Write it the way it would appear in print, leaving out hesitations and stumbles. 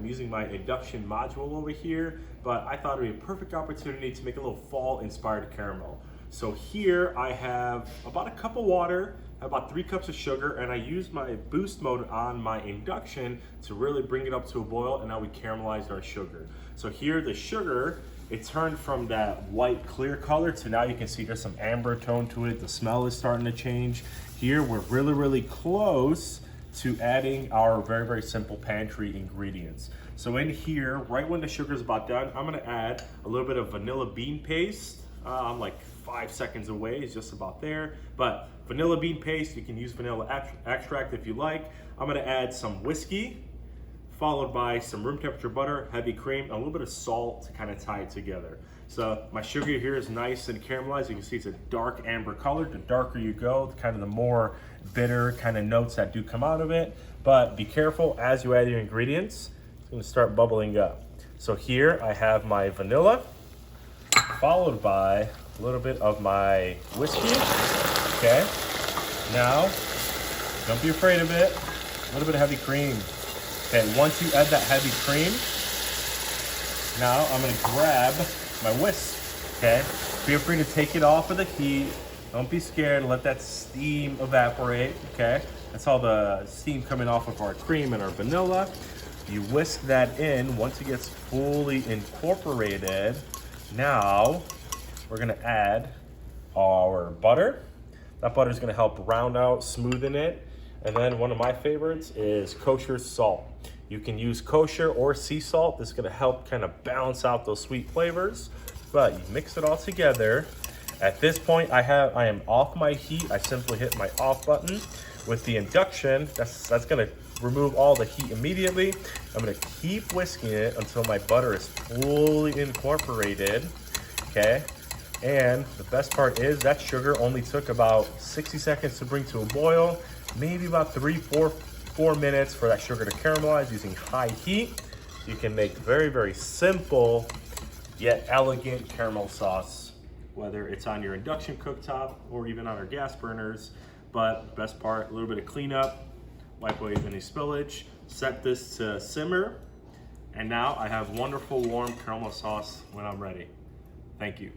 I'm using my induction module over here, but I thought it would be a perfect opportunity to make a little fall inspired caramel. So here I have about a cup of water, about 3 cups of sugar, and I use my boost mode on my induction to really bring it up to a boil, and now we caramelized our sugar. So here the sugar, it turned from that white clear color to now you can see there's some amber tone to it. The smell is starting to change. Here we're really close to adding our very simple pantry ingredients. So in here, right when the sugar is about done, I'm gonna add a little bit of vanilla bean paste. I'm like 5 seconds away, it's just about there. But vanilla bean paste, you can use vanilla extract if you like. I'm gonna add some whiskey, followed by some room temperature butter, heavy cream, and a little bit of salt to kind of tie it together. So my sugar here is nice and caramelized. You can see it's a dark amber color. The darker you go, the more bitter kind of notes that do come out of it. But be careful as you add your ingredients, it's gonna start bubbling up. So here I have my vanilla, followed by a little bit of my whiskey, okay? Now, don't be afraid of it, a little bit of heavy cream. Okay, once you add that heavy cream, now I'm gonna grab my whisk, okay? Feel free to take it off of the heat. Don't be scared, let that steam evaporate, okay? That's all the steam coming off of our cream and our vanilla. You whisk that in. Once it gets fully incorporated, now we're gonna add our butter. That butter is gonna help round out, smoothen it. And then one of my favorites is kosher salt. You can use kosher or sea salt. This is gonna help kind of balance out those sweet flavors. But you mix it all together. At this point, I am off my heat. I simply hit my off button. With the induction, that's gonna remove all the heat immediately. I'm gonna keep whisking it until my butter is fully incorporated, okay? And the best part is that sugar only took about 60 seconds to bring to a boil, maybe about 4 minutes for that sugar to caramelize using high heat. You can make very simple yet elegant caramel sauce, whether it's on your induction cooktop or even on our gas burners. But best part, a little bit of cleanup, wipe away any spillage, set this to simmer, and now I have wonderful warm caramel sauce when I'm ready. Thank you.